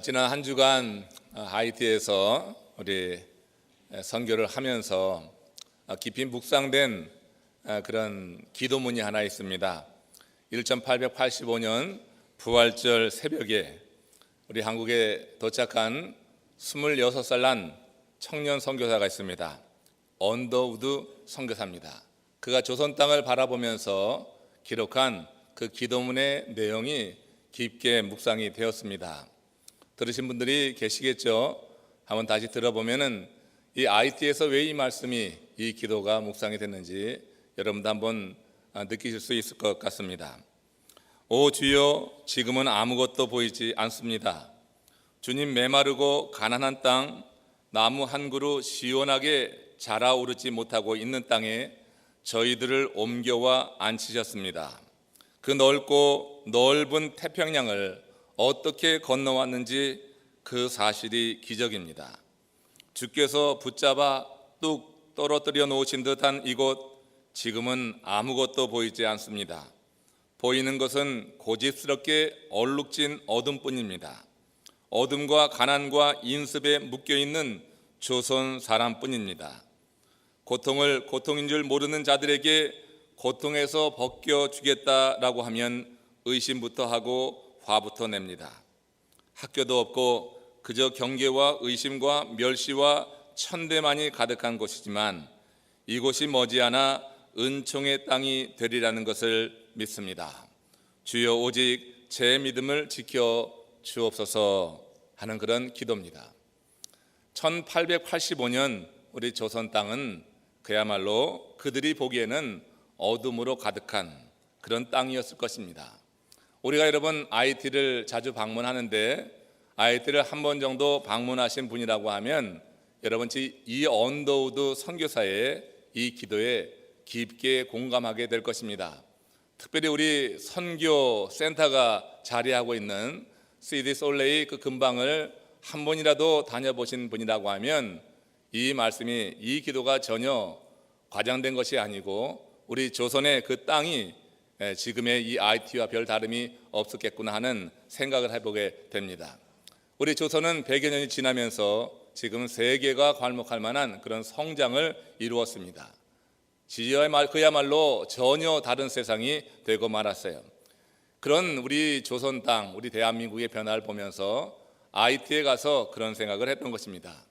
지난 한 주간 하이티에서 우리 선교를 하면서 깊이 묵상된 그런 기도문이 하나 있습니다. 1885년 부활절 새벽에 우리 한국에 도착한 26살 난 청년 선교사가 있습니다. 언더우드 선교사입니다. 그가 조선 땅을 바라보면서 기록한 그 기도문의 내용이 깊게 묵상이 되었습니다. 들으신 분들이 계시겠죠? 한번 다시 들어보면은 이 IT에서 왜 이 말씀이, 이 기도가 묵상이 됐는지 여러분도 한번 느끼실 수 있을 것 같습니다. 오 주여, 지금은 아무것도 보이지 않습니다. 주님, 메마르고 가난한 땅, 나무 한 그루 시원하게 자라오르지 못하고 있는 땅에 저희들을 옮겨와 앉히셨습니다. 그 넓고 넓은 태평양을 어떻게 건너왔는지 그 사실이 기적입니다. 주께서 붙잡아 뚝 떨어뜨려 놓으신 듯한 이곳, 지금은 아무것도 보이지 않습니다. 보이는 것은 고집스럽게 얼룩진 어둠뿐입니다. 어둠과 가난과 인습에 묶여있는 조선 사람뿐입니다. 고통을 고통인 줄 모르는 자들에게 고통에서 벗겨주겠다라고 하면 의심부터 하고 화부터 냅니다. 학교도 없고 그저 경계와 의심과 멸시와 천대만이 가득한 곳이지만 이곳이 머지않아 은총의 땅이 되리라는 것을 믿습니다. 주여, 오직 제 믿음을 지켜 주옵소서 하는 그런 기도입니다. 1885년 우리 조선 땅은 그야말로 그들이 보기에는 어둠으로 가득한 그런 땅이었을 것입니다. 우리가 여러분 IT를 자주 방문하는데 IT를 한 번 정도 방문하신 분이라고 하면 여러분 이 언더우드 선교사의 이 기도에 깊게 공감하게 될 것입니다. 특별히 우리 선교 센터가 자리하고 있는 CD 솔레이 그 근방을 한 번이라도 다녀보신 분이라고 하면 이 말씀이, 이 기도가 전혀 과장된 것이 아니고 우리 조선의 그 땅이 지금의 이 IT와 별 다름이 없었겠구나 하는 생각을 해보게 됩니다. 우리 조선은 100여 년이 지나면서 지금 세계가 괄목할 만한 그런 성장을 이루었습니다. 그야말로 전혀 다른 세상이 되고 말았어요. 그런 우리 조선 땅, 우리 대한민국의 변화를 보면서 IT에 가서 그런 생각을 했던 것입니다.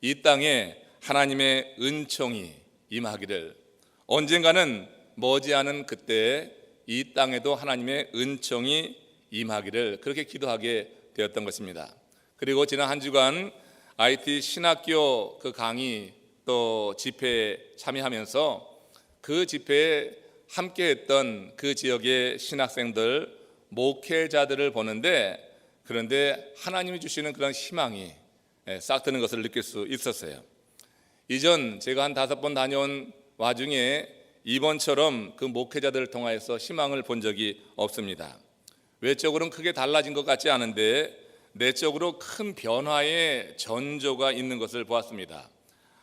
이 땅에 하나님의 은총이 임하기를, 언젠가는 머지않은 그때 이 땅에도 하나님의 은총이 임하기를 그렇게 기도하게 되었던 것입니다. 그리고 지난 한 주간 IT 신학교 그 강의 또 집회에 참여하면서 그 집회에 함께했던 그 지역의 신학생들, 목회자들을 보는데, 그런데 하나님이 주시는 그런 희망이 싹 트는 것을 느낄 수 있었어요. 이전 제가 한 5번 다녀온 와중에 이번처럼 그 목회자들을 통하여서 희망을 본 적이 없습니다. 외적으로는 크게 달라진 것 같지 않은데 내적으로 큰 변화의 전조가 있는 것을 보았습니다.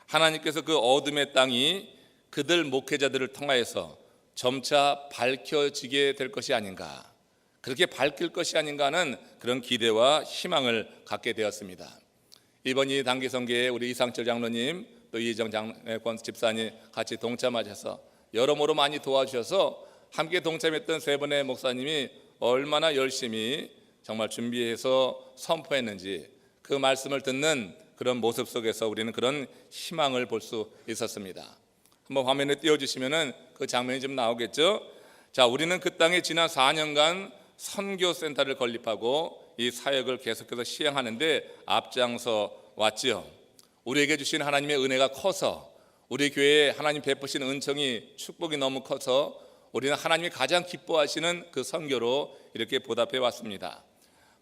하나님께서 그 어둠의 땅이 그들 목회자들을 통하여서 점차 밝혀지게 될 것이 아닌가, 그렇게 밝힐 것이 아닌가 하는 그런 기대와 희망을 갖게 되었습니다. 이번 이 단기성교회 우리 이상철 장로님 또 이정 장권 집사님 같이 동참하셔서 여러모로 많이 도와주셔서 함께 동참했던 세 분의 목사님이 얼마나 열심히 정말 준비해서 선포했는지 그 말씀을 듣는 그런 모습 속에서 우리는 그런 희망을 볼 수 있었습니다. 한번 화면에 띄워주시면은 그 장면이 좀 나오겠죠? 자, 우리는 그 땅에 지난 4년간 선교센터를 건립하고 이 사역을 계속해서 시행하는데 앞장서 왔지요. 우리에게 주신 하나님의 은혜가 커서, 우리 교회에 하나님 베푸신 은총이, 축복이 너무 커서 우리는 하나님이 가장 기뻐하시는 그 선교로 이렇게 보답해 왔습니다.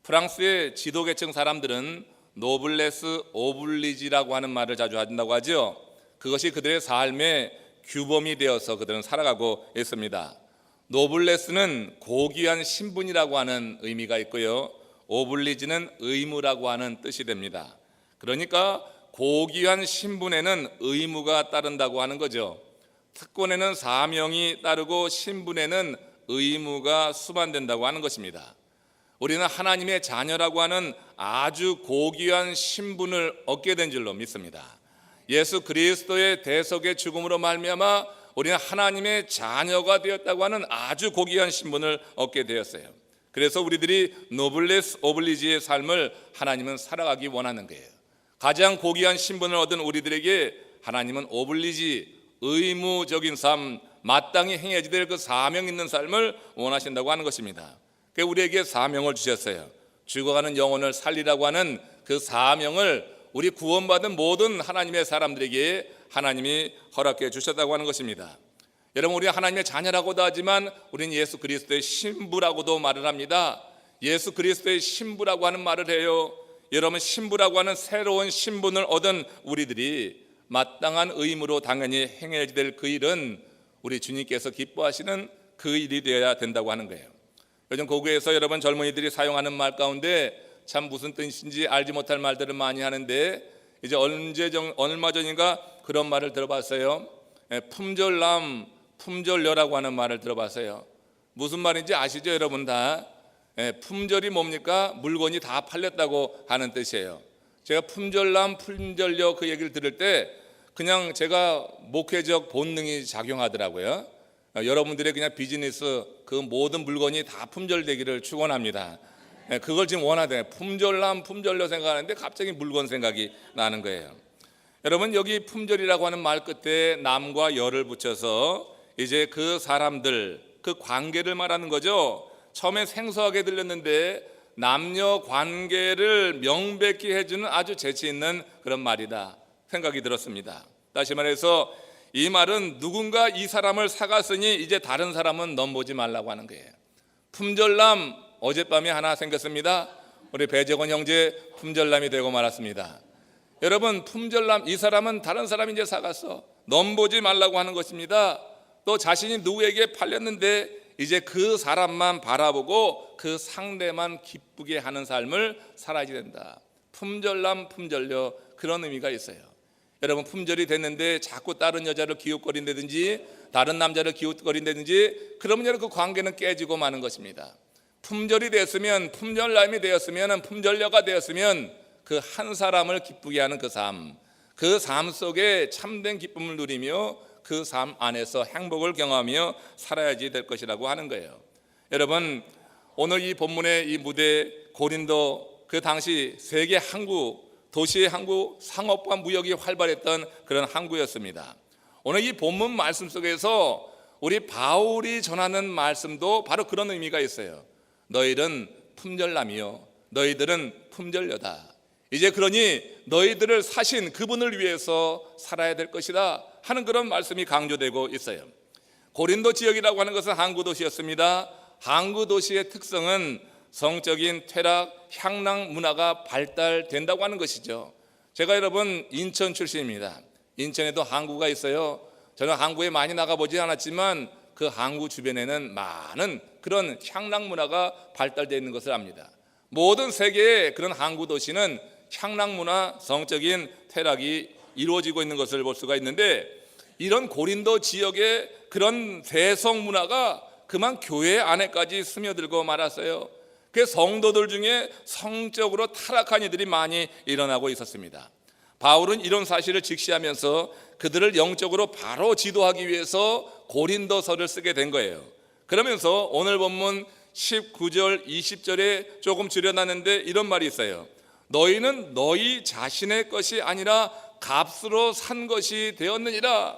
프랑스의 지도계층 사람들은 노블레스 오블리지라고 하는 말을 자주 한다고 하죠. 그것이 그들의 삶의 규범이 되어서 그들은 살아가고 있습니다. 노블레스는 고귀한 신분이라고 하는 의미가 있고요, 오블리지는 의무라고 하는 뜻이 됩니다. 그러니까 고귀한 신분에는 의무가 따른다고 하는 거죠. 특권에는 사명이 따르고 신분에는 의무가 수반된다고 하는 것입니다. 우리는 하나님의 자녀라고 하는 아주 고귀한 신분을 얻게 된 줄로 믿습니다. 예수 그리스도의 대속의 죽음으로 말미암아 우리는 하나님의 자녀가 되었다고 하는 아주 고귀한 신분을 얻게 되었어요. 그래서 우리들이 노블레스 오블리지의 삶을 하나님은 살아가기 원하는 거예요. 가장 고귀한 신분을 얻은 우리들에게 하나님은 오블리지, 의무적인 삶, 마땅히 행해야 될 그 사명 있는 삶을 원하신다고 하는 것입니다. 그래서 우리에게 사명을 주셨어요. 죽어가는 영혼을 살리라고 하는 그 사명을 우리 구원받은 모든 하나님의 사람들에게 하나님이 허락해 주셨다고 하는 것입니다. 여러분, 우리가 하나님의 자녀라고도 하지만 우리는 예수 그리스도의 신부라고도 말을 합니다. 예수 그리스도의 신부라고 하는 말을 해요. 여러분, 신부라고 하는 새로운 신분을 얻은 우리들이 마땅한 의무로 당연히 행해야 될 그 일은 우리 주님께서 기뻐하시는 그 일이 되어야 된다고 하는 거예요. 요즘 고국에서 여러분 젊은이들이 사용하는 말 가운데 참 무슨 뜻인지 알지 못할 말들을 많이 하는데, 이제 얼마 전인가 그런 말을 들어봤어요. 품절남, 품절녀라고 하는 말을 들어봤어요. 무슨 말인지 아시죠, 여러분 다? 품절이 뭡니까? 물건이 다 팔렸다고 하는 뜻이에요. 제가 품절남, 품절녀 그 얘기를 들을 때 그냥 제가 목회적 본능이 작용하더라고요. 여러분들의 그냥 비즈니스 그 모든 물건이 다 품절되기를 축원합니다. 그걸 지금 원하대요. 품절남, 품절녀 생각하는데 갑자기 물건 생각이 나는 거예요. 여러분, 여기 품절이라고 하는 말 끝에 남과 여를 붙여서 이제 그 사람들, 그 관계를 말하는 거죠. 처음에 생소하게 들렸는데 남녀 관계를 명백히 해주는 아주 재치 있는 그런 말이다 생각이 들었습니다. 다시 말해서 이 말은 누군가 이 사람을 사갔으니 이제 다른 사람은 넘보지 말라고 하는 거예요. 품절남, 어젯밤에 하나 생겼습니다. 우리 배재권 형제 품절남이 되고 말았습니다. 여러분, 품절남, 이 사람은 다른 사람이 이제 사갔어. 넘보지 말라고 하는 것입니다. 또 자신이 누구에게 팔렸는데 이제 그 사람만 바라보고 그 상대만 기쁘게 하는 삶을 살아야 된다. 품절남, 품절녀, 그런 의미가 있어요. 여러분, 품절이 됐는데 자꾸 다른 여자를 기웃거린다든지 다른 남자를 기웃거린다든지 그러면 그 관계는 깨지고 마는 것입니다. 품절이 됐으면, 품절남이 되었으면, 품절녀가 되었으면 그 한 사람을 기쁘게 하는 그 삶 속에 참된 기쁨을 누리며 그 삶 안에서 행복을 경험하며 살아야지 될 것이라고 하는 거예요. 여러분, 오늘 이 본문의 이 무대 고린도, 그 당시 세계 항구, 도시의 항구, 상업과 무역이 활발했던 그런 항구였습니다. 오늘 이 본문 말씀 속에서 우리 바울이 전하는 말씀도 바로 그런 의미가 있어요. 너희들은 품절남이요, 너희들은 품절녀다. 이제 그러니 너희들을 사신 그분을 위해서 살아야 될 것이다 하는 그런 말씀이 강조되고 있어요. 고린도 지역이라고 하는 것은 항구 도시였습니다. 항구 도시의 특성은 성적인 퇴락, 향락 문화가 발달된다고 하는 것이죠. 제가 여러분 인천 출신입니다. 인천에도 항구가 있어요. 저는 항구에 많이 나가보지 않았지만 그 항구 주변에는 많은 그런 향락 문화가 발달되어 있는 것을 압니다. 모든 세계의 그런 항구 도시는 향락 문화, 성적인 퇴락이 이루어지고 있는 것을 볼 수가 있는데, 이런 고린도 지역의 그런 대성 문화가 그만 교회 안에까지 스며들고 말았어요. 그 성도들 중에 성적으로 타락한 이들이 많이 일어나고 있었습니다. 바울은 이런 사실을 직시하면서 그들을 영적으로 바로 지도하기 위해서 고린도서를 쓰게 된 거예요. 그러면서 오늘 본문 19절, 20절에 조금 줄여놨는데 이런 말이 있어요. 너희는 너희 자신의 것이 아니라 값으로 산 것이 되었느니라.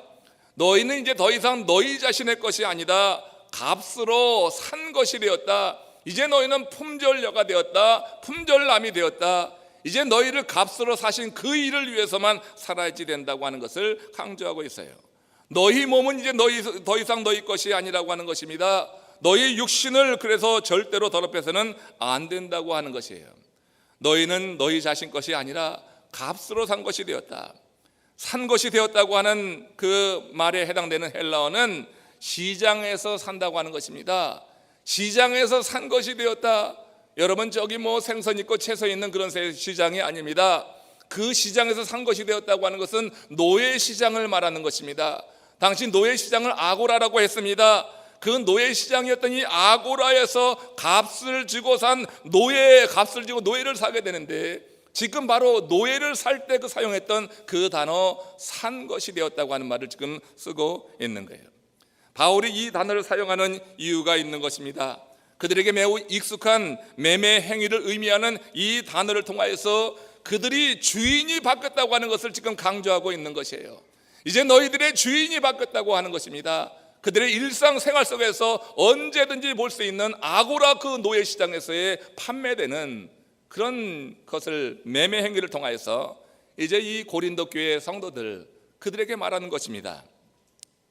너희는 이제 더 이상 너희 자신의 것이 아니다, 값으로 산 것이 되었다. 이제 너희는 품절녀가 되었다, 품절남이 되었다. 이제 너희를 값으로 사신 그 일을 위해서만 살아야지 된다고 하는 것을 강조하고 있어요. 너희 몸은 이제 더 이상 너희 것이 아니라고 하는 것입니다. 너희 육신을 그래서 절대로 더럽혀서는 안 된다고 하는 것이에요. 너희는 너희 자신 것이 아니라 값으로 산 것이 되었다. 산 것이 되었다고 하는 그 말에 해당되는 헬라어는 시장에서 산다고 하는 것입니다. 시장에서 산 것이 되었다. 여러분, 저기 뭐 생선 있고 채소 있는 그런 시장이 아닙니다. 그 시장에서 산 것이 되었다고 하는 것은 노예 시장을 말하는 것입니다. 당시 노예 시장을 아고라라고 했습니다. 그 노예 시장이었던 이 아고라에서 값을 주고 산 노예, 값을 주고 노예를 사게 되는데, 지금 바로 노예를 살 때 그 사용했던 그 단어 산 것이 되었다고 하는 말을 지금 쓰고 있는 거예요. 바울이 이 단어를 사용하는 이유가 있는 것입니다. 그들에게 매우 익숙한 매매 행위를 의미하는 이 단어를 통하여서 그들이 주인이 바뀌었다고 하는 것을 지금 강조하고 있는 것이에요. 이제 너희들의 주인이 바뀌었다고 하는 것입니다. 그들의 일상생활 속에서 언제든지 볼 수 있는 아고라 그 노예 시장에서의 판매되는 그런 것을 매매 행위를 통하여서 이제 이 고린도 교회 성도들 그들에게 말하는 것입니다.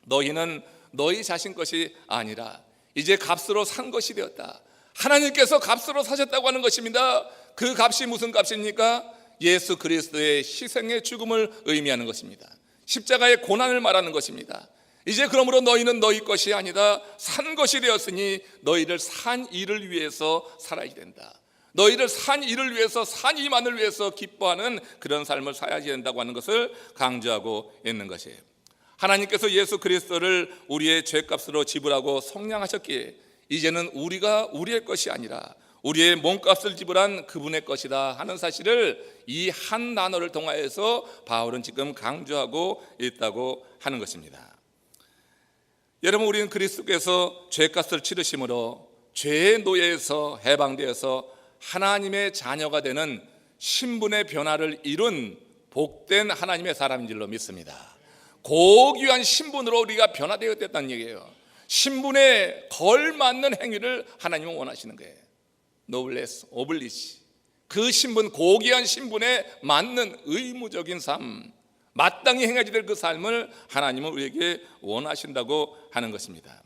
너희는 너희 자신 것이 아니라 이제 값으로 산 것이 되었다. 하나님께서 값으로 사셨다고 하는 것입니다. 그 값이 무슨 값입니까? 예수 그리스도의 희생의 죽음을 의미하는 것입니다. 십자가의 고난을 말하는 것입니다. 이제 그러므로 너희는 너희 것이 아니다. 산 것이 되었으니 너희를 산 일을 위해서 살아야 된다. 너희를 산 일을 위해서, 산 이만을 위해서 기뻐하는 그런 삶을 살아야 된다고 하는 것을 강조하고 있는 것이에요. 하나님께서 예수 그리스도를 우리의 죄값으로 지불하고 속량하셨기에 이제는 우리가 우리의 것이 아니라 우리의 몸값을 지불한 그분의 것이다 하는 사실을 이 한 단어를 통하여서 바울은 지금 강조하고 있다고 하는 것입니다. 여러분, 우리는 그리스도께서 죄값을 치르심으로 죄의 노예에서 해방되어서 하나님의 자녀가 되는 신분의 변화를 이룬 복된 하나님의 사람인 줄로 믿습니다. 고귀한 신분으로 우리가 변화되었다는 얘기예요. 신분에 걸맞는 행위를 하나님은 원하시는 거예요. 노블레스 오블리시, 그 신분, 고귀한 신분에 맞는 의무적인 삶, 마땅히 행해야 될 그 삶을 하나님은 우리에게 원하신다고 하는 것입니다.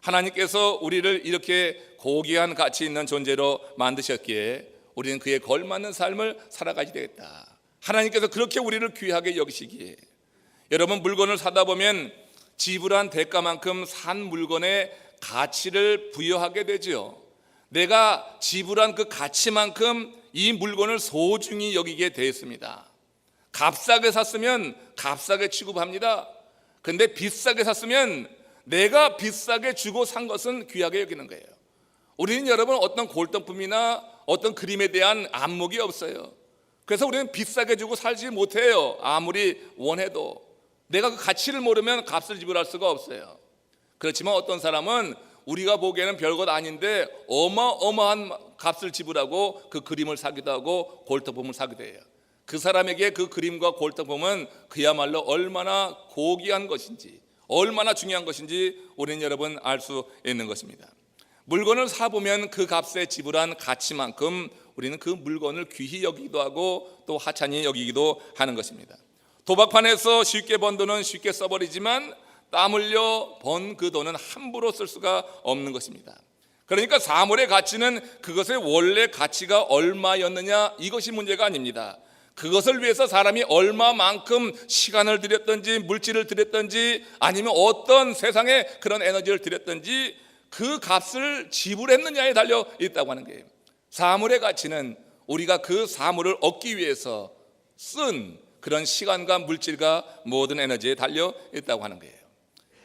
하나님께서 우리를 이렇게 고귀한 가치 있는 존재로 만드셨기에 우리는 그에 걸맞는 삶을 살아가야 되겠다. 하나님께서 그렇게 우리를 귀하게 여기시기에, 여러분, 물건을 사다 보면 지불한 대가만큼 산 물건의 가치를 부여하게 되죠. 내가 지불한 그 가치만큼 이 물건을 소중히 여기게 되었습니다. 값싸게 샀으면 값싸게 취급합니다. 근데 비싸게 샀으면 내가 비싸게 주고 산 것은 귀하게 여기는 거예요. 우리는 여러분 어떤 골동품이나 어떤 그림에 대한 안목이 없어요. 그래서 우리는 비싸게 주고 살지 못해요. 아무리 원해도 내가 그 가치를 모르면 값을 지불할 수가 없어요. 그렇지만 어떤 사람은 우리가 보기에는 별것 아닌데 어마어마한 값을 지불하고 그 그림을 사기도 하고 골동품을 사기도 해요. 그 사람에게 그 그림과 골동품은 그야말로 얼마나 고귀한 것인지, 얼마나 중요한 것인지 우리는 여러분 알 수 있는 것입니다. 물건을 사보면 그 값에 지불한 가치만큼 우리는 그 물건을 귀히 여기기도 하고 또 하찮이 여기기도 하는 것입니다. 도박판에서 쉽게 번 돈은 쉽게 써버리지만 땀 흘려 번 그 돈은 함부로 쓸 수가 없는 것입니다. 그러니까 사물의 가치는 그것의 원래 가치가 얼마였느냐, 이것이 문제가 아닙니다. 그것을 위해서 사람이 얼마만큼 시간을 들였든지 물질을 들였든지 아니면 어떤 세상에 그런 에너지를 들였든지 그 값을 지불했느냐에 달려 있다고 하는 거예요. 사물의 가치는 우리가 그 사물을 얻기 위해서 쓴 그런 시간과 물질과 모든 에너지에 달려 있다고 하는 거예요.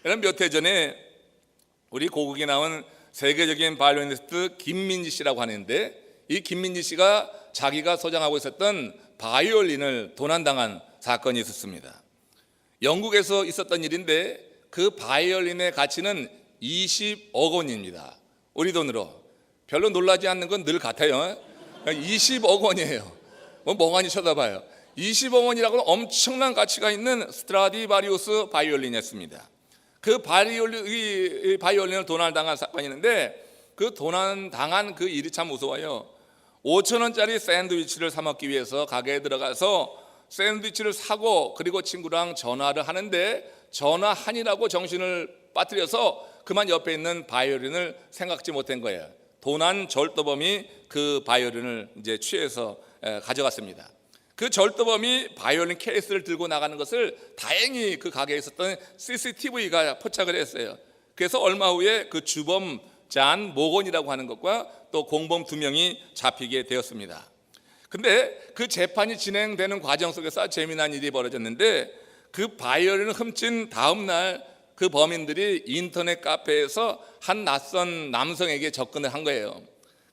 여러분, 몇 해 전에 우리 고국에 나온 세계적인 바이올리니스트 김민지 씨라고 하는데, 이 김민지 씨가 자기가 소장하고 있었던 바이올린을 도난당한 사건이 있었습니다. 영국에서 있었던 일인데 그 바이올린의 가치는 20억 원입니다. 우리 돈으로 별로 놀라지 않는 건 늘 같아요. 20억 원이에요. 멍하니 쳐다봐요. 20억 원이라고는 엄청난 가치가 있는 스트라디바리우스 바이올린이었습니다. 그 바이올린을 도난당한 사건이 있는데, 그 도난당한 그 일이 참 무서워요. 5,000원짜리 샌드위치를 사 먹기 위해서 가게에 들어가서 샌드위치를 사고 그리고 친구랑 전화를 하는데 전화하니라고 정신을 빠뜨려서 그만 옆에 있는 바이올린을 생각지 못한 거예요. 도난 절도범이 그 바이올린을 이제 취해서 가져갔습니다. 그 절도범이 바이올린 케이스를 들고 나가는 것을 다행히 그 가게에 있었던 CCTV가 포착을 했어요. 그래서 얼마 후에 그 주범 잔 모건이라고 하는 것과 또 공범 2명이 잡히게 되었습니다. 근데 그 재판이 진행되는 과정 속에서 재미난 일이 벌어졌는데, 그 바이올린을 훔친 다음 날 그 범인들이 인터넷 카페에서 한 낯선 남성에게 접근을 한 거예요.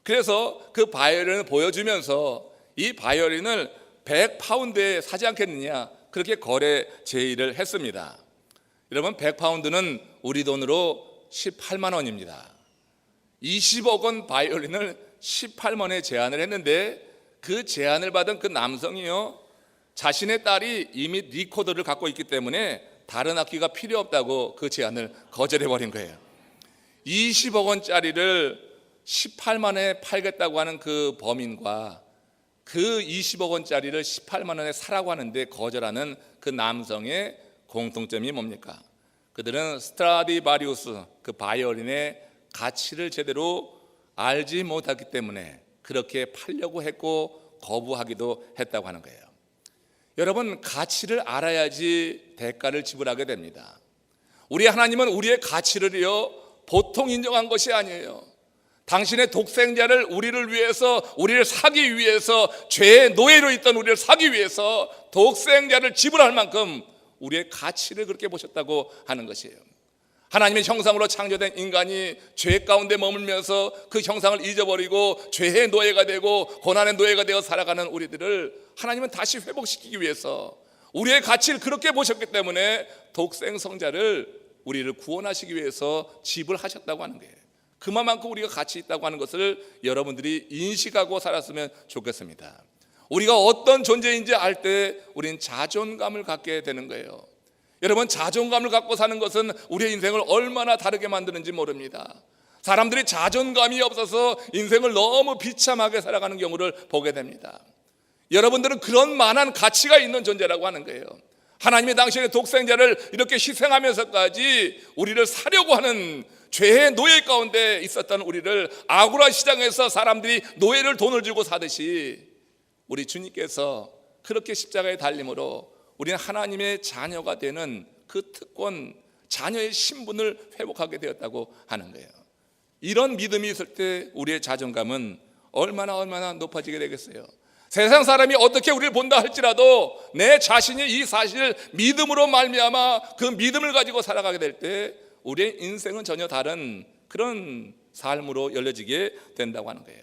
그래서 그 바이올린을 보여주면서 이 바이올린을 100파운드에 사지 않겠느냐, 그렇게 거래 제의를 했습니다. 여러분, 100파운드는 우리 돈으로 18만 원입니다. 20억 원 바이올린을 18만 원에 제안을 했는데, 그 제안을 받은 그 남성이요, 자신의 딸이 이미 리코더를 갖고 있기 때문에 다른 악기가 필요 없다고 그 제안을 거절해버린 거예요. 20억 원짜리를 18만 원에 팔겠다고 하는 그 범인과 그 20억 원짜리를 18만 원에 사라고 하는데 거절하는 그 남성의 공통점이 뭡니까? 그들은 스트라디바리우스, 그 바이올린의 가치를 제대로 알지 못했기 때문에 그렇게 팔려고 했고 거부하기도 했다고 하는 거예요. 여러분, 가치를 알아야지 대가를 지불하게 됩니다. 우리 하나님은 우리의 가치를요, 보통 인정한 것이 아니에요. 당신의 독생자를 우리를 위해서, 우리를 사기 위해서, 죄의 노예로 있던 우리를 사기 위해서 독생자를 지불할 만큼 우리의 가치를 그렇게 보셨다고 하는 것이에요. 하나님의 형상으로 창조된 인간이 죄 가운데 머물면서 그 형상을 잊어버리고 죄의 노예가 되고 고난의 노예가 되어 살아가는 우리들을 하나님은 다시 회복시키기 위해서 우리의 가치를 그렇게 보셨기 때문에 독생성자를 우리를 구원하시기 위해서 지불하셨다고 하는 거예요. 그만큼 우리가 가치 있다고 하는 것을 여러분들이 인식하고 살았으면 좋겠습니다. 우리가 어떤 존재인지 알 때 우리는 자존감을 갖게 되는 거예요. 여러분, 자존감을 갖고 사는 것은 우리의 인생을 얼마나 다르게 만드는지 모릅니다. 사람들이 자존감이 없어서 인생을 너무 비참하게 살아가는 경우를 보게 됩니다. 여러분들은 그런 만한 가치가 있는 존재라고 하는 거예요. 하나님이 당신의 독생자를 이렇게 희생하면서까지 우리를 사려고 하는 죄의 노예 가운데 있었던 우리를 아고라 시장에서 사람들이 노예를 돈을 주고 사듯이 우리 주님께서 그렇게 십자가에 달림으로 우리는 하나님의 자녀가 되는 그 특권, 자녀의 신분을 회복하게 되었다고 하는 거예요. 이런 믿음이 있을 때 우리의 자존감은 얼마나 높아지게 되겠어요. 세상 사람이 어떻게 우리를 본다 할지라도 내 자신이 이 사실을 믿음으로 말미암아 그 믿음을 가지고 살아가게 될 때 우리의 인생은 전혀 다른 그런 삶으로 열려지게 된다고 하는 거예요.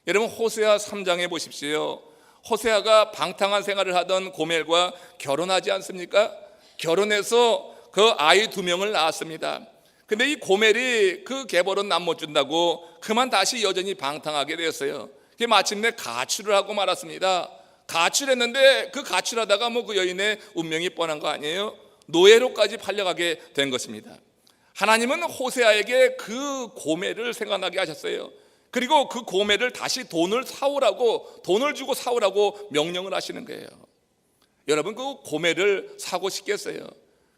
여러분, 호세아 3장에 보십시오. 호세아가 방탕한 생활을 하던 고멜과 결혼하지 않습니까? 결혼해서 그 아이 2명을 낳았습니다. 근데 이 고멜이 그 계벌은 남 못 준다고 그만 다시 여전히 방탕하게 되었어요. 마침내 가출을 하고 말았습니다. 가출했는데 그 가출하다가 그 여인의 운명이 뻔한 거 아니에요? 노예로까지 팔려가게 된 것입니다. 하나님은 호세아에게 그 고멜을 생각나게 하셨어요. 그리고 그 고멜을 다시 돈을 주고 사오라고 명령을 하시는 거예요. 여러분, 그 고멜을 사고 싶겠어요?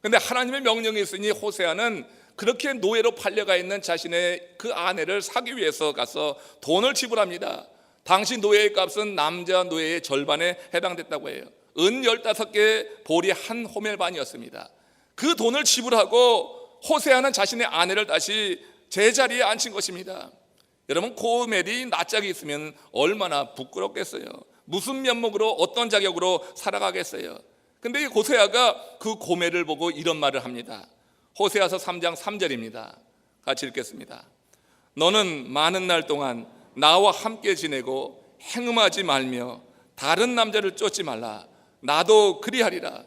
근데 하나님의 명령이 있으니 호세아는 그렇게 노예로 팔려가 있는 자신의 그 아내를 사기 위해서 가서 돈을 지불합니다. 당시 노예의 값은 남자 노예의 절반에 해당됐다고 해요. 은 15개, 보리 1호멜 반이었습니다. 그 돈을 지불하고 호세아는 자신의 아내를 다시 제자리에 앉힌 것입니다. 여러분, 고멜이 낯짝이 있으면 얼마나 부끄럽겠어요. 무슨 면목으로, 어떤 자격으로 살아가겠어요. 근데 이 호세아가 그 고멜을 보고 이런 말을 합니다. 호세아서 3장 3절입니다. 같이 읽겠습니다. 너는 많은 날 동안 나와 함께 지내고 행음하지 말며 다른 남자를 쫓지 말라. 나도 그리하리라.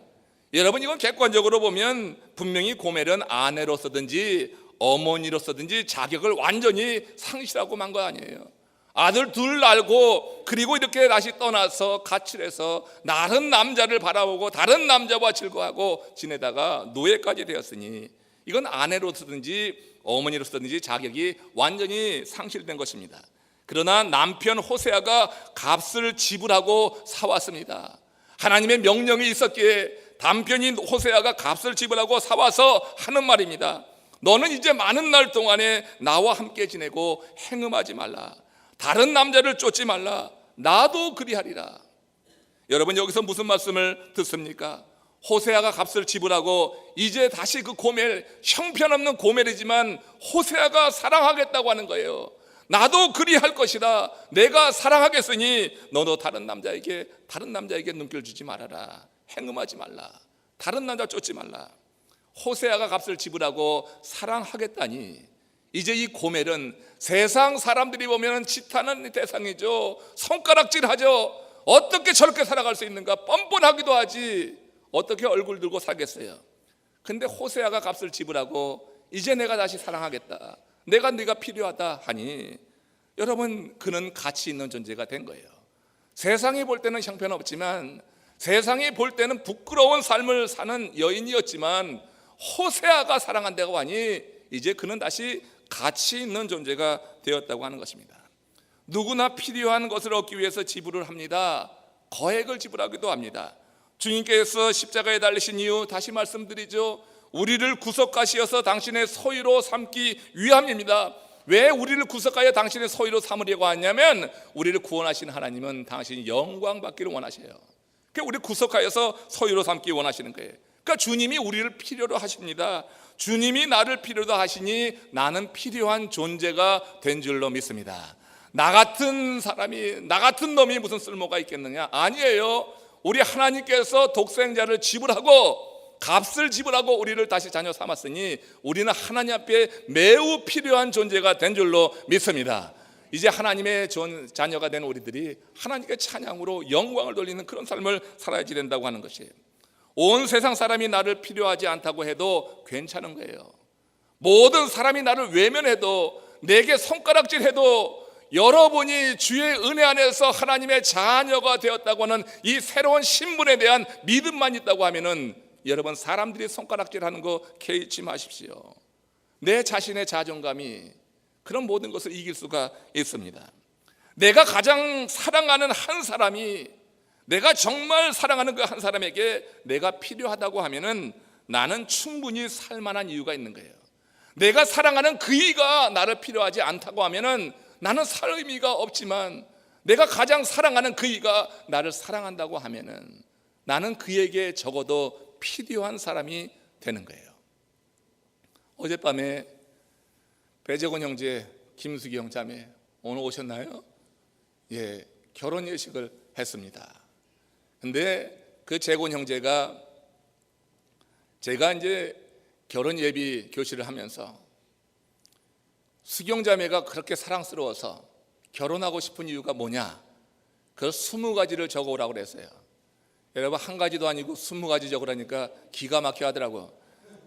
여러분, 이건 객관적으로 보면 분명히 고멜은 아내로서든지 어머니로서든지 자격을 완전히 상실하고 만 거 아니에요. 아들 2 낳고 그리고 이렇게 다시 떠나서 가출해서 다른 남자를 바라보고 다른 남자와 즐거워하고 지내다가 노예까지 되었으니 이건 아내로서든지 어머니로서든지 자격이 완전히 상실된 것입니다. 그러나 남편 호세아가 값을 지불하고 사왔습니다. 하나님의 명령이 있었기에 남편인 호세아가 값을 지불하고 사와서 하는 말입니다. 너는 이제 많은 날 동안에 나와 함께 지내고 행음하지 말라. 다른 남자를 쫓지 말라. 나도 그리하리라. 여러분, 여기서 무슨 말씀을 듣습니까? 호세아가 값을 지불하고 이제 다시 그 고멜, 형편없는 고멜이지만 호세아가 사랑하겠다고 하는 거예요. 나도 그리할 것이다. 내가 사랑하겠으니 너도 다른 남자에게 눈길 주지 말아라. 행음하지 말라. 다른 남자 쫓지 말라. 호세아가 값을 지불하고 사랑하겠다니, 이제 이 고멜은 세상 사람들이 보면 지탄하는 대상이죠. 손가락질하죠. 어떻게 저렇게 살아갈 수 있는가, 뻔뻔하기도 하지 어떻게 얼굴 들고 살겠어요. 근데 호세아가 값을 지불하고 이제 내가 다시 사랑하겠다, 내가 네가 필요하다 하니, 여러분, 그는 가치 있는 존재가 된 거예요. 세상이 볼 때는 형편없지만, 세상이 볼 때는 부끄러운 삶을 사는 여인이었지만, 호세아가 사랑한다고 하니 이제 그는 다시 가치 있는 존재가 되었다고 하는 것입니다. 누구나 필요한 것을 얻기 위해서 지불을 합니다. 거액을 지불하기도 합니다. 주님께서 십자가에 달리신 이유 다시 말씀드리죠. 우리를 구속하시어서 당신의 소유로 삼기 위함입니다. 왜 우리를 구속하여 당신의 소유로 삼으려고 하냐면, 우리를 구원하신 하나님은 당신이 영광 받기를 원하셔요. 그러니까 우리를 구속하여서 소유로 삼기 원하시는 거예요. 그러니까 주님이 우리를 필요로 하십니다. 주님이 나를 필요로 하시니 나는 필요한 존재가 된 줄로 믿습니다. 나 같은 사람이, 나 같은 놈이 무슨 쓸모가 있겠느냐? 아니에요. 우리 하나님께서 독생자를 지불하고 값을 지불하고 우리를 다시 자녀 삼았으니 우리는 하나님 앞에 매우 필요한 존재가 된 줄로 믿습니다. 이제 하나님의 자녀가 된 우리들이 하나님께 찬양으로 영광을 돌리는 그런 삶을 살아야지 된다고 하는 것이에요. 온 세상 사람이 나를 필요하지 않다고 해도 괜찮은 거예요. 모든 사람이 나를 외면해도, 내게 손가락질해도, 여러분이 주의 은혜 안에서 하나님의 자녀가 되었다고 하는 이 새로운 신분에 대한 믿음만 있다고 하면은, 여러분, 사람들이 손가락질하는 거 개의치 마십시오. 내 자신의 자존감이 그런 모든 것을 이길 수가 있습니다. 내가 가장 사랑하는 한 사람이, 내가 정말 사랑하는 그 한 사람에게 내가 필요하다고 하면은 나는 충분히 살 만한 이유가 있는 거예요. 내가 사랑하는 그이가 나를 필요하지 않다고 하면은 나는 살 의미가 없지만, 내가 가장 사랑하는 그이가 나를 사랑한다고 하면은 나는 그에게 적어도 필요한 사람이 되는 거예요. 어젯밤에 배재권 형제, 김수경 자매 오늘 오셨나요? 예, 결혼 예식을 했습니다. 근데 그 재권 형제가, 제가 이제 결혼 예비 교실을 하면서 수경 자매가 그렇게 사랑스러워서 결혼하고 싶은 이유가 뭐냐, 그 20가지를 적어오라고 그랬어요. 여러분, 한 가지도 아니고 20가지 적으라니까 기가 막혀 하더라고요.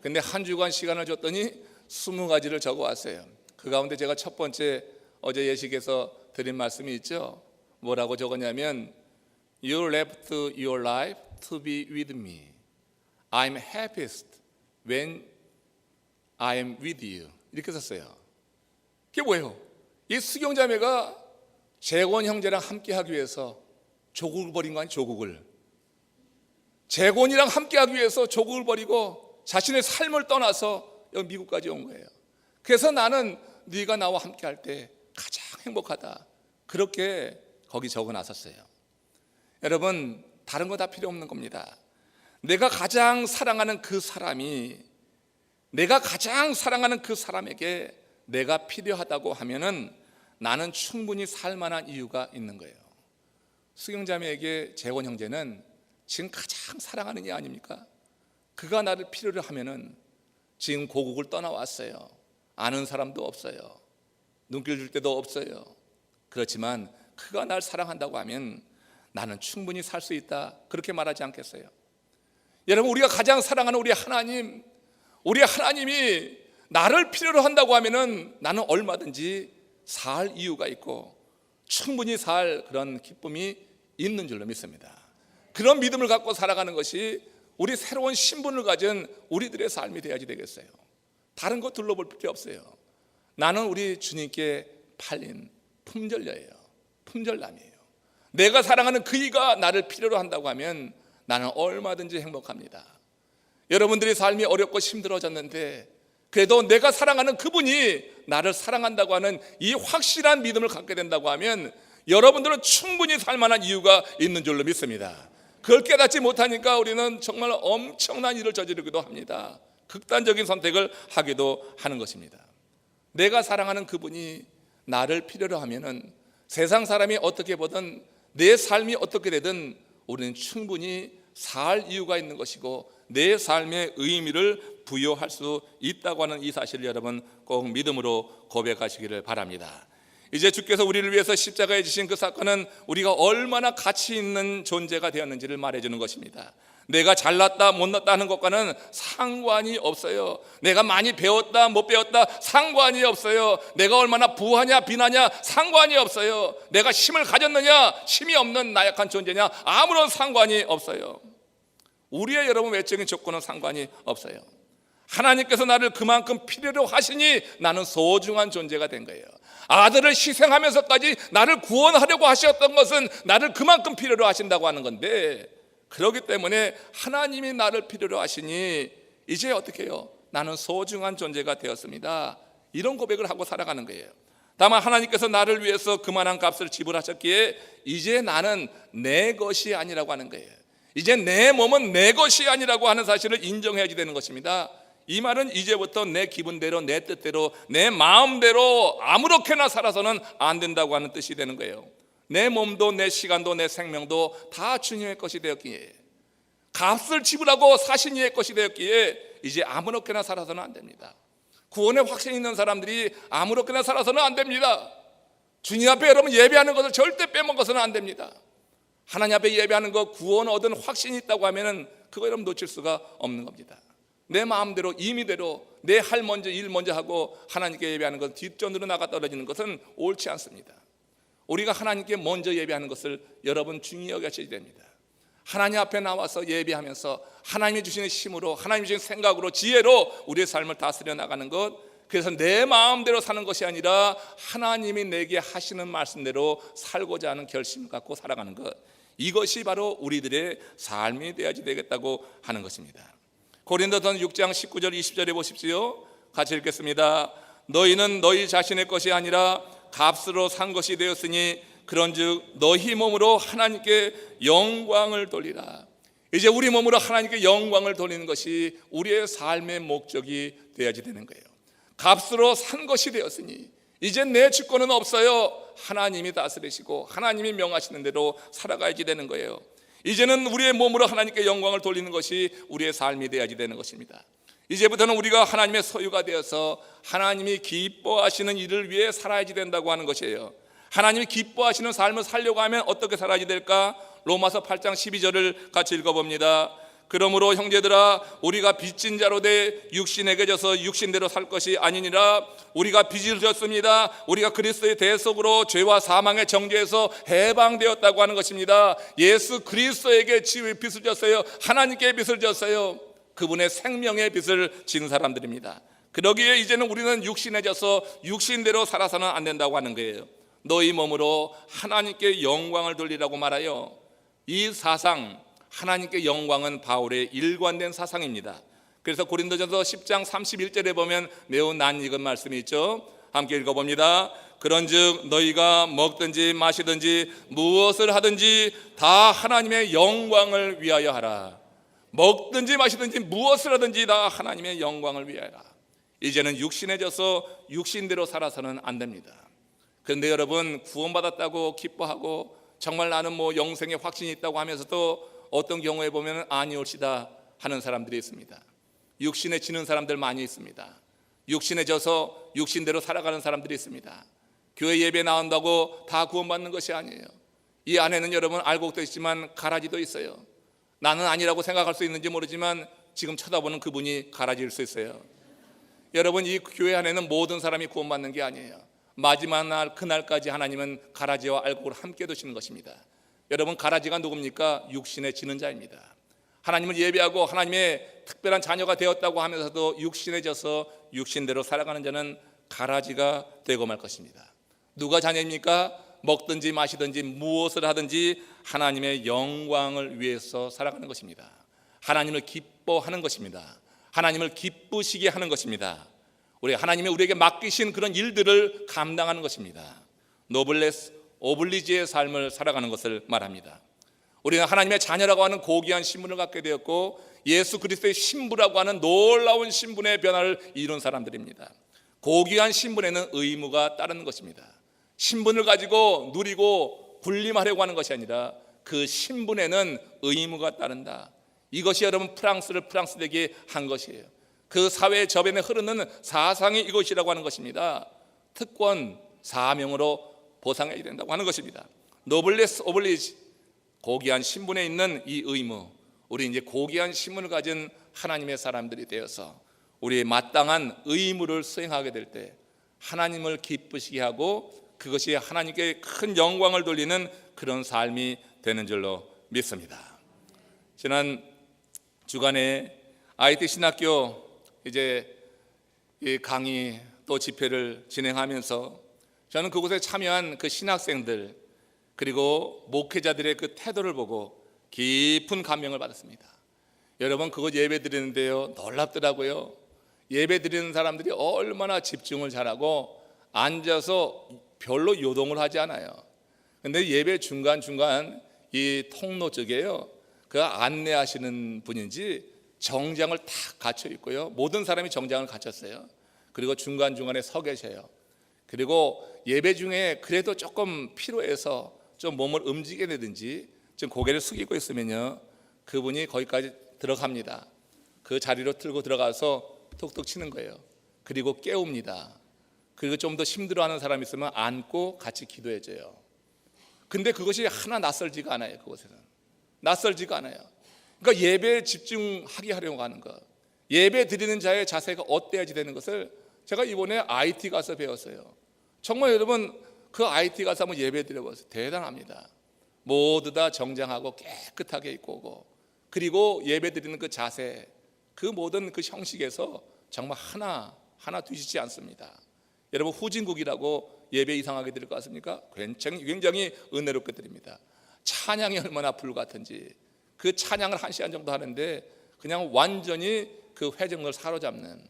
근데 한 주간 시간을 줬더니 20가지를 적어왔어요. 그 가운데 제가 첫 번째 어제 예식에서 드린 말씀이 있죠. 뭐라고 적었냐면, You left your life to be with me. I'm happiest when I am with you. 이렇게 썼어요. 그게 뭐예요? 이 수경 자매가 재권 형제랑 함께 하기 위해서 조국을 버린 거 아니에요? 조국을. 재권이랑 함께 하기 위해서 조국을 버리고 자신의 삶을 떠나서 여기 미국까지 온 거예요. 그래서 나는 네가 나와 함께 할 때 가장 행복하다, 그렇게 거기 적어놨었어요. 여러분, 다른 거 다 필요 없는 겁니다. 내가 가장 사랑하는 그 사람이, 내가 가장 사랑하는 그 사람에게 내가 필요하다고 하면은 나는 충분히 살 만한 이유가 있는 거예요. 수경자매에게 재원 형제는 지금 가장 사랑하는 이 아닙니까? 그가 나를 필요로 하면은 지금 고국을 떠나왔어요. 아는 사람도 없어요. 눈길 줄 때도 없어요. 그렇지만 그가 날 사랑한다고 하면 나는 충분히 살 수 있다, 그렇게 말하지 않겠어요? 여러분, 우리가 가장 사랑하는 우리 하나님, 우리 하나님이 나를 필요로 한다고 하면은 나는 얼마든지 살 이유가 있고 충분히 살 그런 기쁨이 있는 줄로 믿습니다. 그런 믿음을 갖고 살아가는 것이 우리 새로운 신분을 가진 우리들의 삶이 되어야지 되겠어요. 다른 거 둘러볼 필요 없어요. 나는 우리 주님께 팔린 품절녀예요. 품절남이에요. 내가 사랑하는 그이가 나를 필요로 한다고 하면 나는 얼마든지 행복합니다. 여러분들의 삶이 어렵고 힘들어졌는데 그래도 내가 사랑하는 그분이 나를 사랑한다고 하는 이 확실한 믿음을 갖게 된다고 하면 여러분들은 충분히 살 만한 이유가 있는 줄로 믿습니다. 그걸 깨닫지 못하니까 우리는 정말 엄청난 일을 저지르기도 합니다. 극단적인 선택을 하기도 하는 것입니다. 내가 사랑하는 그분이 나를 필요로 하면은 세상 사람이 어떻게 보든 내 삶이 어떻게 되든 우리는 충분히 살 이유가 있는 것이고 내 삶의 의미를 부여할 수 있다고 하는 이 사실을 여러분 꼭 믿음으로 고백하시기를 바랍니다. 이제 주께서 우리를 위해서 십자가에 지신 그 사건은 우리가 얼마나 가치 있는 존재가 되었는지를 말해주는 것입니다. 내가 잘났다 못났다 하는 것과는 상관이 없어요. 내가 많이 배웠다 못 배웠다 상관이 없어요. 내가 얼마나 부하냐 빈하냐 상관이 없어요. 내가 힘을 가졌느냐 힘이 없는 나약한 존재냐 아무런 상관이 없어요. 우리의 여러분 외적인 조건은 상관이 없어요. 하나님께서 나를 그만큼 필요로 하시니 나는 소중한 존재가 된 거예요. 아들을 희생하면서까지 나를 구원하려고 하셨던 것은 나를 그만큼 필요로 하신다고 하는 건데, 그렇기 때문에 하나님이 나를 필요로 하시니 이제 어떻게 해요? 나는 소중한 존재가 되었습니다. 이런 고백을 하고 살아가는 거예요. 다만 하나님께서 나를 위해서 그만한 값을 지불하셨기에 이제 나는 내 것이 아니라고 하는 거예요. 이제 내 몸은 내 것이 아니라고 하는 사실을 인정해야 되는 것입니다. 이 말은 이제부터 내 기분대로 내 뜻대로 내 마음대로 아무렇게나 살아서는 안 된다고 하는 뜻이 되는 거예요. 내 몸도 내 시간도 내 생명도 다 주님의 것이 되었기에, 값을 지불하고 사신 이의 것이 되었기에 이제 아무렇게나 살아서는 안 됩니다. 구원의 확신이 있는 사람들이 아무렇게나 살아서는 안 됩니다. 주님 앞에 여러분 예배하는 것을 절대 빼먹어서는 안 됩니다. 하나님 앞에 예배하는 것, 구원 얻은 확신이 있다고 하면은 그거 여러분 놓칠 수가 없는 겁니다. 내 마음대로 임의대로 내 할 먼저 일 먼저 하고 하나님께 예배하는 것 뒷전으로 나가 떨어지는 것은 옳지 않습니다. 우리가 하나님께 먼저 예배하는 것을 여러분 중요히 여겨야 됩니다. 하나님 앞에 나와서 예배하면서 하나님이 주시는 힘으로, 하나님이 주시는 생각으로, 지혜로 우리의 삶을 다스려 나가는 것, 그래서 내 마음대로 사는 것이 아니라 하나님이 내게 하시는 말씀대로 살고자 하는 결심을 갖고 살아가는 것, 이것이 바로 우리들의 삶이 되어야지 되겠다고 하는 것입니다. 고린도전 6장 19절 20절에 보십시오. 같이 읽겠습니다. 너희는 너희 자신의 것이 아니라 값으로 산 것이 되었으니 그런즉 너희 몸으로 하나님께 영광을 돌리라. 이제 우리 몸으로 하나님께 영광을 돌리는 것이 우리의 삶의 목적이 되어야지 되는 거예요. 값으로 산 것이 되었으니 이제 내 주권은 없어요. 하나님이 다스리시고 하나님이 명하시는 대로 살아가야지 되는 거예요. 이제는 우리의 몸으로 하나님께 영광을 돌리는 것이 우리의 삶이 되어야지 되는 것입니다. 이제부터는 우리가 하나님의 소유가 되어서 하나님이 기뻐하시는 일을 위해 살아야지 된다고 하는 것이에요. 하나님이 기뻐하시는 삶을 살려고 하면 어떻게 살아야지 될까? 로마서 8장 12절을 같이 읽어봅니다. 그러므로 형제들아, 우리가 빚진 자로 돼 육신에게 져서 육신대로 살 것이 아니니라. 우리가 빚을 졌습니다. 우리가 그리스도의 대속으로 죄와 사망의 정죄에서 해방되었다고 하는 것입니다. 예수 그리스도에게 빚을 졌어요. 하나님께 빚을 졌어요. 그분의 생명의 빚을 진 사람들입니다. 그러기에 이제는 우리는 육신에 져서 육신대로 살아서는 안 된다고 하는 거예요. 너희 몸으로 하나님께 영광을 돌리라고 말하여, 이 사상, 하나님께 영광은 바울의 일관된 사상입니다. 그래서 고린도전서 10장 31절에 보면 매우 낯익은 말씀이 있죠. 함께 읽어봅니다. 그런즉 너희가 먹든지 마시든지 무엇을 하든지 다 하나님의 영광을 위하여 하라. 먹든지 마시든지 무엇을 하든지 다 하나님의 영광을 위하여라. 이제는 육신에 져서 육신대로 살아서는 안 됩니다. 그런데 여러분, 구원받았다고 기뻐하고 정말 나는 영생의 확신이 있다고 하면서도 어떤 경우에 보면 아니올시다 하는 사람들이 있습니다. 육신에 지는 사람들 많이 있습니다. 육신에 져서 육신대로 살아가는 사람들이 있습니다. 교회 예배 나온다고 다 구원받는 것이 아니에요. 이 안에는 여러분 알고도 있지만 가라지도 있어요. 나는 아니라고 생각할 수 있는지 모르지만 지금 쳐다보는 그분이 가라지일 수 있어요. 여러분, 이 교회 안에는 모든 사람이 구원받는 게 아니에요. 마지막 날, 그날까지 하나님은 가라지와 알곡을 함께 두시는 것입니다. 여러분, 가라지가 누굽니까? 육신에 지는 자입니다. 하나님을 예배하고 하나님의 특별한 자녀가 되었다고 하면서도 육신에 져서 육신대로 살아가는 자는 가라지가 되고 말 것입니다. 누가 자녀입니까? 먹든지 마시든지 무엇을 하든지 하나님의 영광을 위해서 살아가는 것입니다. 하나님을 기뻐하는 것입니다. 하나님을 기쁘시게 하는 것입니다. 우리 하나님이 우리에게 맡기신 그런 일들을 감당하는 것입니다. 노블레스 오블리지의 삶을 살아가는 것을 말합니다. 우리는 하나님의 자녀라고 하는 고귀한 신분을 갖게 되었고 예수 그리스도의 신부라고 하는 놀라운 신분의 변화를 이룬 사람들입니다. 고귀한 신분에는 의무가 따르는 것입니다. 신분을 가지고 누리고 군림하려고 하는 것이 아니라 그 신분에는 의무가 따른다. 이것이 여러분 프랑스를 프랑스 되게 한 것이에요. 그 사회 저변에 흐르는 사상이 이것이라고 하는 것입니다. 특권, 사명으로 보상해야 된다고 하는 것입니다. 노블레스 오블리지, 고귀한 신분에 있는 이 의무, 우리 이제 고귀한 신분을 가진 하나님의 사람들이 되어서 우리의 마땅한 의무를 수행하게 될 때 하나님을 기쁘시게 하고 그것이 하나님께 큰 영광을 돌리는 그런 삶이 되는 줄로 믿습니다. 지난 주간에 IT 신학교 이제 이 강의 또 집회를 진행하면서 저는 그곳에 참여한 그 신학생들 그리고 목회자들의 그 태도를 보고 깊은 감명을 받았습니다. 여러분 그곳 예배 드리는데요, 놀랍더라고요. 예배 드리는 사람들이 얼마나 집중을 잘하고 앉아서 별로 요동을 하지 않아요. 근데 예배 중간중간 이 통로 쪽에요, 그 안내하시는 분인지 정장을 다 갖춰 있고요, 모든 사람이 정장을 갖췄어요. 그리고 중간중간에 서 계셔요. 그리고 예배 중에 그래도 조금 피로해서 좀 몸을 움직여야 되든지 좀 고개를 숙이고 있으면요, 그분이 거기까지 들어갑니다. 그 자리로 들고 들어가서 톡톡 치는 거예요. 그리고 깨웁니다. 그리고 좀 더 힘들어하는 사람이 있으면 안고 같이 기도해줘요. 근데 그것이 하나 낯설지가 않아요. 그곳에는 낯설지가 않아요. 그러니까 예배에 집중하게 하려고 하는 것, 예배 드리는 자의 자세가 어때야지 되는 것을 제가 이번에 IT 가서 배웠어요. 정말 여러분 그 IT 가서 한번 예배 드려보세요. 대단합니다. 모두 다 정장하고 깨끗하게 입고 오고, 그리고 예배 드리는 그 자세, 그 모든 그 형식에서 정말 하나 뒤지지 않습니다. 여러분 후진국이라고 예배 이상하게 드릴 것 같습니까? 굉장히 은혜롭게 드립니다. 찬양이 얼마나 불같은지, 그 찬양을 1시간 정도 하는데 그냥 완전히 그 회중을 사로잡는,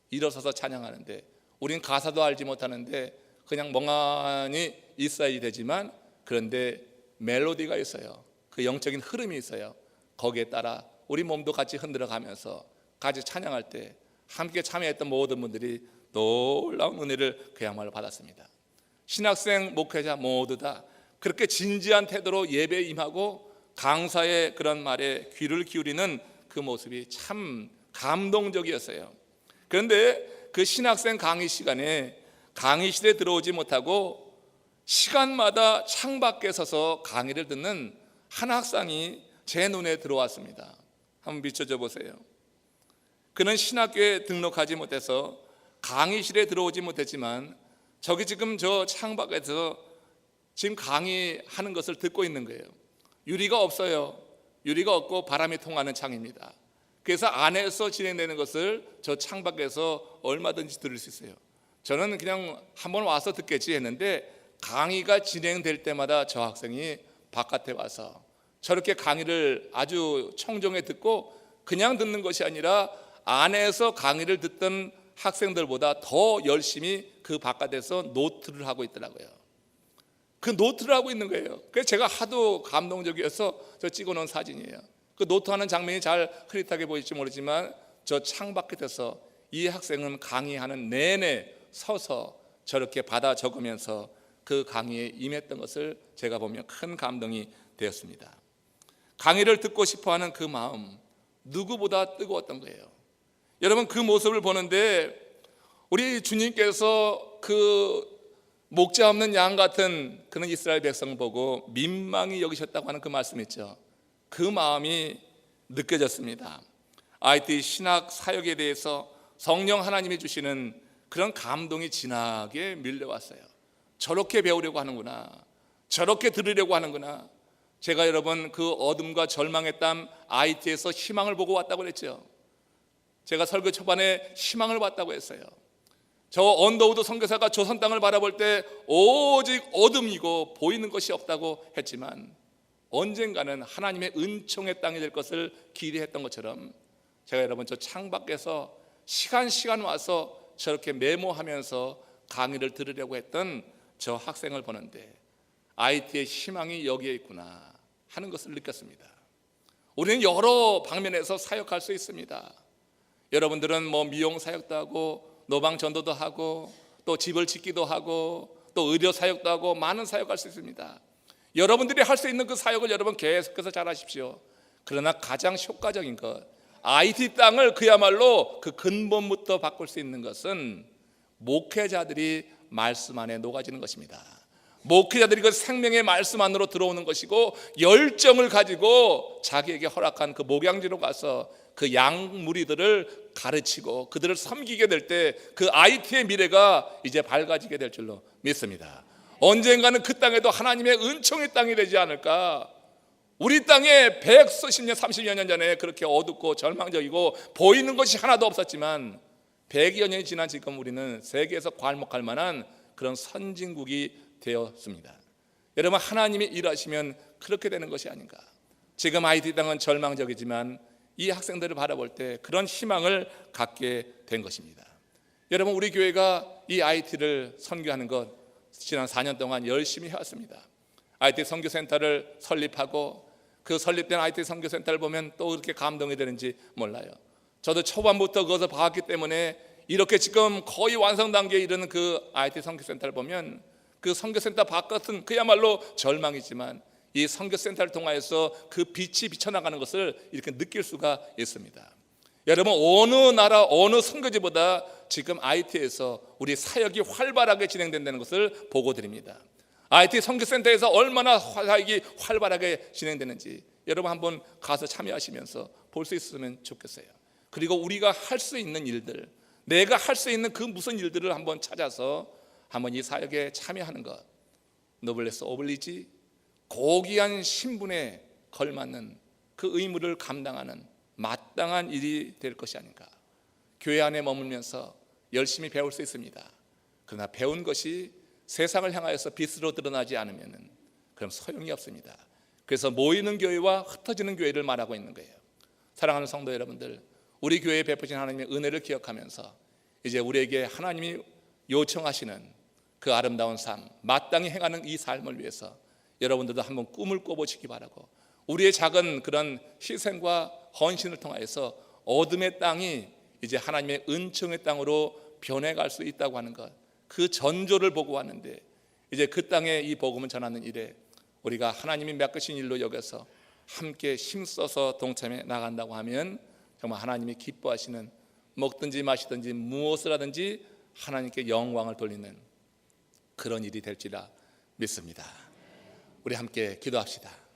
일어서서 찬양하는데 우린 가사도 알지 못하는데 그냥 멍하니 있어야 되지만, 그런데 멜로디가 있어요. 그 영적인 흐름이 있어요. 거기에 따라 우리 몸도 같이 흔들어가면서 같이 찬양할 때 함께 참여했던 모든 분들이 놀라운 은혜를 그야말로 받았습니다. 신학생, 목회자 모두 다 그렇게 진지한 태도로 예배에 임하고 강사의 그런 말에 귀를 기울이는 그 모습이 참 감동적이었어요. 그런데 그 신학생 강의 시간에 강의실에 들어오지 못하고 시간마다 창밖에 서서 강의를 듣는 한 학생이 제 눈에 들어왔습니다. 한번 비춰줘 보세요. 그는 신학교에 등록하지 못해서 강의실에 들어오지 못했지만 저기 지금 저 창밖에서 지금 강의하는 것을 듣고 있는 거예요. 유리가 없어요. 유리가 없고 바람이 통하는 창입니다. 그래서 안에서 진행되는 것을 저 창밖에서 얼마든지 들을 수 있어요. 저는 그냥 한번 와서 듣겠지 했는데 강의가 진행될 때마다 저 학생이 바깥에 와서 저렇게 강의를 아주 청정해 듣고 그냥 듣는 것이 아니라 안에서 강의를 듣던 학생들보다 더 열심히 그 바깥에서 노트를 하고 있더라고요. 그 노트를 하고 있는 거예요. 그래서 제가 하도 감동적이어서 저 찍어놓은 사진이에요. 그 노트하는 장면이 잘 흐릿하게 보일지 모르지만 저 창밖에서 이 학생은 강의하는 내내 서서 저렇게 받아 적으면서 그 강의에 임했던 것을 제가 보며 큰 감동이 되었습니다. 강의를 듣고 싶어하는 그 마음, 누구보다 뜨거웠던 거예요. 여러분 그 모습을 보는데 우리 주님께서 그 목자 없는 양 같은 그런 이스라엘 백성 보고 민망히 여기셨다고 하는 그 말씀 있죠. 그 마음이 느껴졌습니다. IT 신학 사역에 대해서 성령 하나님이 주시는 그런 감동이 진하게 밀려왔어요. 저렇게 배우려고 하는구나, 저렇게 들으려고 하는구나. 제가 여러분 그 어둠과 절망의 땀 IT에서 희망을 보고 왔다고 그랬죠. 제가 설교 초반에 희망을 봤다고 했어요. 저 언더우드 선교사가 조선 땅을 바라볼 때 오직 어둠이고 보이는 것이 없다고 했지만 언젠가는 하나님의 은총의 땅이 될 것을 기대했던 것처럼 제가 여러분 저 창밖에서 시간 와서 저렇게 메모하면서 강의를 들으려고 했던 저 학생을 보는데 IT의 희망이 여기에 있구나 하는 것을 느꼈습니다. 우리는 여러 방면에서 사역할 수 있습니다. 여러분들은 뭐 미용 사역도 하고 노방 전도도 하고 또 집을 짓기도 하고 또 의료 사역도 하고 많은 사역할 수 있습니다. 여러분들이 할 수 있는 그 사역을 여러분 계속해서 잘 하십시오. 그러나 가장 효과적인 것, IT 땅을 그야말로 그 근본부터 바꿀 수 있는 것은 목회자들이 말씀 안에 녹아지는 것입니다. 목회자들이 그 생명의 말씀 안으로 들어오는 것이고, 열정을 가지고 자기에게 허락한 그 목양지로 가서 그 양무리들을 가르치고 그들을 섬기게 될 때 그 IT의 미래가 이제 밝아지게 될 줄로 믿습니다. 언젠가는 그 땅에도 하나님의 은총의 땅이 되지 않을까. 우리 땅에 100수십 년 30여 년 전에 그렇게 어둡고 절망적이고 보이는 것이 하나도 없었지만 100여 년이 지난 지금 우리는 세계에서 괄목할 만한 그런 선진국이 되었습니다. 여러분, 하나님이 일하시면 그렇게 되는 것이 아닌가. 지금 IT 땅은 절망적이지만 이 학생들을 바라볼 때 그런 희망을 갖게 된 것입니다. 여러분, 우리 교회가 이 IT를 선교하는 것 지난 4년 동안 열심히 해왔습니다. IT 선교센터를 설립하고 그 설립된 IT 선교센터를 보면 또 그렇게 감동이 되는지 몰라요. 저도 초반부터 그것을 봤기 때문에 이렇게 지금 거의 완성 단계에 이르는 그 IT 선교센터를 보면 그 선교센터 바깥은 그야말로 절망이지만 이 선교센터를 통하여서 그 빛이 비쳐나가는 것을 이렇게 느낄 수가 있습니다. 여러분, 어느 나라 어느 선교지보다 지금 IT에서 우리 사역이 활발하게 진행된다는 것을 보고 드립니다. IT 선교센터에서 얼마나 사역이 활발하게 진행되는지 여러분 한번 가서 참여하시면서 볼 수 있으면 좋겠어요. 그리고 우리가 할 수 있는 일들, 내가 할 수 있는 그 무슨 일들을 한번 찾아서 한번 이 사역에 참여하는 것, 노블레스 오블리지, 고귀한 신분에 걸맞는 그 의무를 감당하는 마땅한 일이 될 것이 아닌가. 교회 안에 머물면서 열심히 배울 수 있습니다. 그러나 배운 것이 세상을 향하여서 빛으로 드러나지 않으면 그럼 소용이 없습니다. 그래서 모이는 교회와 흩어지는 교회를 말하고 있는 거예요. 사랑하는 성도 여러분들, 우리 교회에 베푸신 하나님의 은혜를 기억하면서 이제 우리에게 하나님이 요청하시는 그 아름다운 삶, 마땅히 행하는 이 삶을 위해서 여러분들도 한번 꿈을 꿔보시기 바라고, 우리의 작은 그런 희생과 헌신을 통하여서 어둠의 땅이 이제 하나님의 은총의 땅으로 변해갈 수 있다고 하는 것, 그 전조를 보고 왔는데 이제 그 땅에 이 복음을 전하는 일에 우리가 하나님이 맡기신 일로 여겨서 함께 힘써서 동참해 나간다고 하면 정말 하나님이 기뻐하시는, 먹든지 마시든지 무엇을 하든지 하나님께 영광을 돌리는 그런 일이 될지라 믿습니다. 우리 함께 기도합시다.